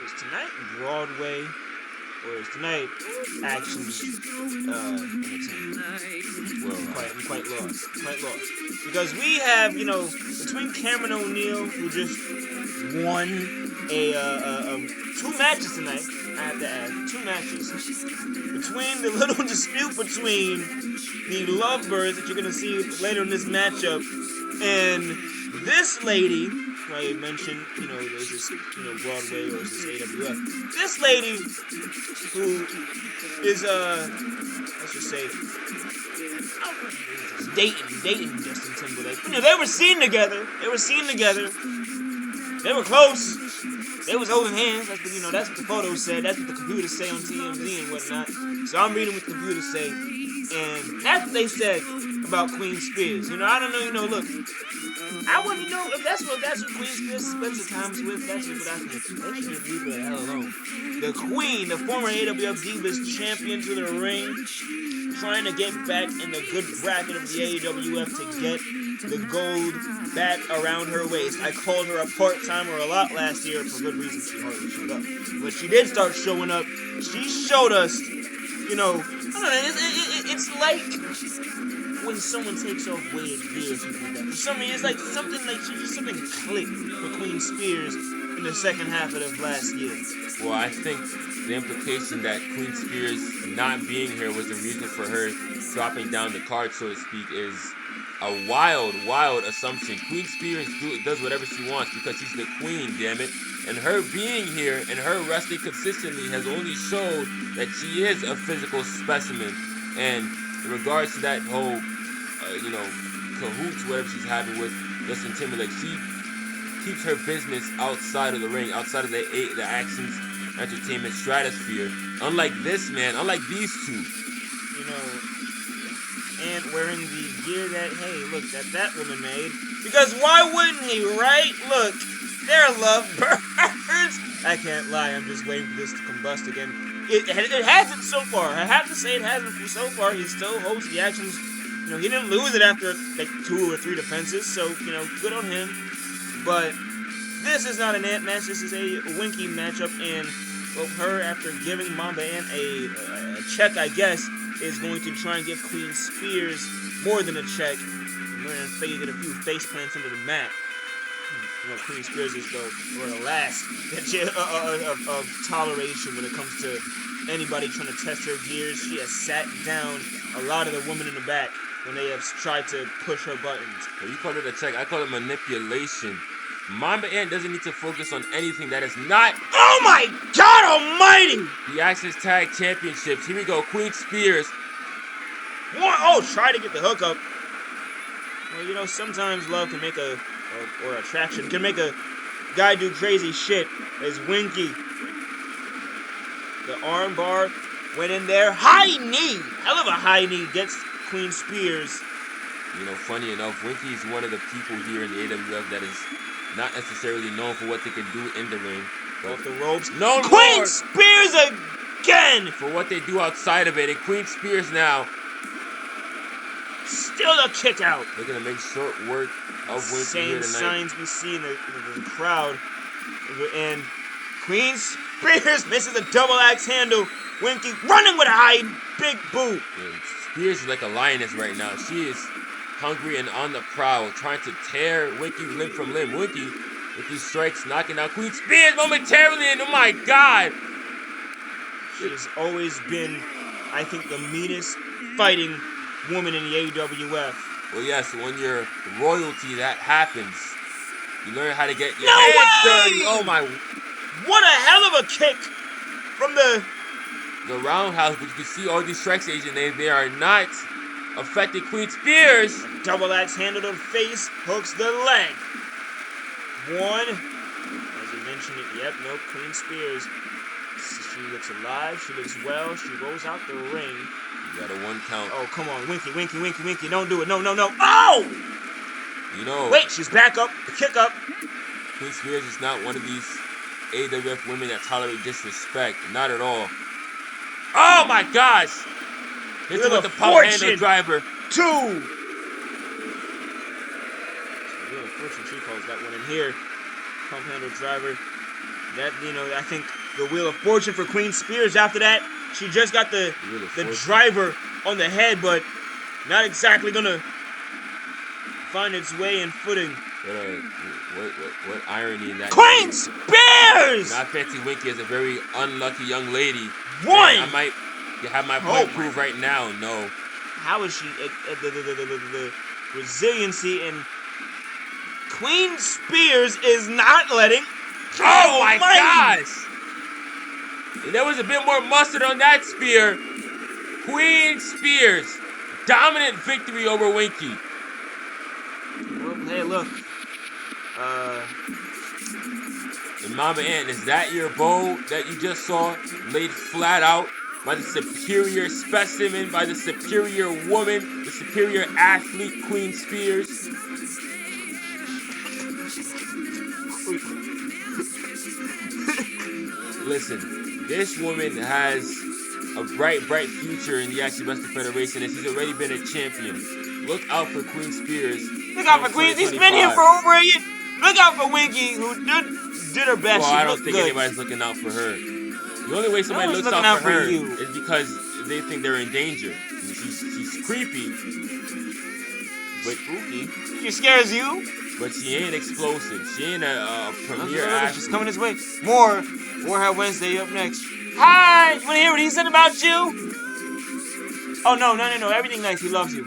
Is tonight Broadway or is tonight action entertainment? Well, I'm quite lost. Quite lost. Because we have, between Cameron O'Neal, who just won two matches tonight, I have to add, two matches. Between the little dispute between the Lovebirds that you're going to see later in this matchup and this lady, who I mentioned, there's this, Broadway or is this AWF. This lady who is, let's just say, dating Justin Timberlake. They were seen together. They were close. They was holding hands. That's what the photos said. That's what the computers say on TMZ and whatnot. So I'm reading what the computers say, and that's what they said about Queen Spears. I don't know. Look, I want to know if that's what Queen Spears spends her time with. That's what I think. They should leave her the hell alone. The Queen, the former AWF Divas champion, to the ring, trying to get back in the good bracket of the AWF to get the gold back around her waist. I called her a part-timer a lot last year for good reason. She hardly showed up. But she did start showing up. She showed us, I don't know, it's like when someone takes off weighted gear or something like that. For some reason, it's like something clicked for Queen Spears in the second half of last year. Well, I think the implication that Queen Spears not being here was the reason for her dropping down the card, so to speak, is a wild assumption. Queen Spears does whatever she wants because she's the queen, damn it. And her being here and her wrestling consistently has only showed that she is a physical specimen. And in regards to that whole, cahoots, whatever she's having with Justin Timberlake, she keeps her business outside of the ring, outside of the actions, entertainment stratosphere. Unlike this man, unlike these two. And wearing the gear that that woman made. Because why wouldn't he, right? Look, they're lovebirds. I can't lie, I'm just waiting for this to combust again. It hasn't so far. I have to say it hasn't so far. He still holds the actions. He didn't lose it after like 2 or 3 defenses, so, good on him. But this is not an ant match. This is a Winky matchup, and her, after giving Mamba Ant a check, I guess, is going to try and give Queen Spears more than a check. We're going to fade a few face plants into the mat. Queen Spears is the last of toleration when it comes to anybody trying to test her gears. She has sat down a lot of the women in the back when they have tried to push her buttons. Well, you call it a check. I call it manipulation. Mamba Ant doesn't need to focus on anything that is not... Oh my God almighty! The Access Tag Championships. Here we go. Queen Spears. Try to get the hookup. Well, sometimes love can make or attraction can make a guy do crazy shit. As Winky. The arm bar went in there. High knee! Hell of a high knee gets Queen Spears. Funny enough, Winky is one of the people here in the AWF that is not necessarily known for what they can do in the ring. Off the ropes. No, Queen Lord. Spears again! For what they do outside of it. And Queen Spears now. Still a kick out. They're going to make short work of Winky here tonight. Same signs we see in the crowd. And Queen Spears misses a double axe handle. Winky running with a high big boot. Yeah, Spears is like a lioness right now. She is hungry and on the prowl, trying to tear Winky limb from limb. Winky, with these strikes, knocking out Queen Spears momentarily, and oh my God! She has always been, I think, the meanest fighting woman in the AWF. Well, yes, when you're royalty, that happens. You learn how to get your hands dirty. Oh my! What a hell of a kick from the roundhouse. But you can see all these strikes, Asian. They are not affecting Queen Spears. Double axe handle to the face, hooks the leg. One, as you mentioned it. Yep, no, Queen Spears. She looks alive. She looks well. She rolls out the ring. You got a 1 count. Oh, come on, Winky. Don't do it. No. Oh! Wait, she's back up. The kick up. Queen Spears is not one of these AWF women that tolerate disrespect. Not at all. Oh my gosh! Hits her with the power handle driver. 2. Wheel of Fortune, she calls that one in here. Pump handle driver. That, I think the Wheel of Fortune for Queen Spears. After that, she just got the driver on the head, but not exactly gonna find its way in footing. What irony in that. Queen Spears! Not Fancy Winky is a very unlucky young lady. One! I might have my point proved right now. No. How is she? The resiliency in Queen Spears is not letting. Oh my gosh! There was a bit more mustard on that spear. Queen Spears, dominant victory over Winky. Well, hey, look. And Mama Ant, is that your bow that you just saw laid flat out by the superior specimen, by the superior woman, the superior athlete, Queen Spears? Listen, this woman has a bright future in the Action Wrestling Federation, and she's already been a champion. Look out for Queen Spears. Look out for Queen. He's been here for over a year. Look out for Winky, who did her best. Well, she I don't think good. anybody's looking out for her. The only way somebody looks out for her is because they think they're in danger. She's creepy, but spooky. She scares you. But she ain't explosive. She ain't a premier athlete. She's coming this way. More Warhead Wednesday up next. Hi! You wanna hear what he said about you? Oh, no. Everything nice. He loves you.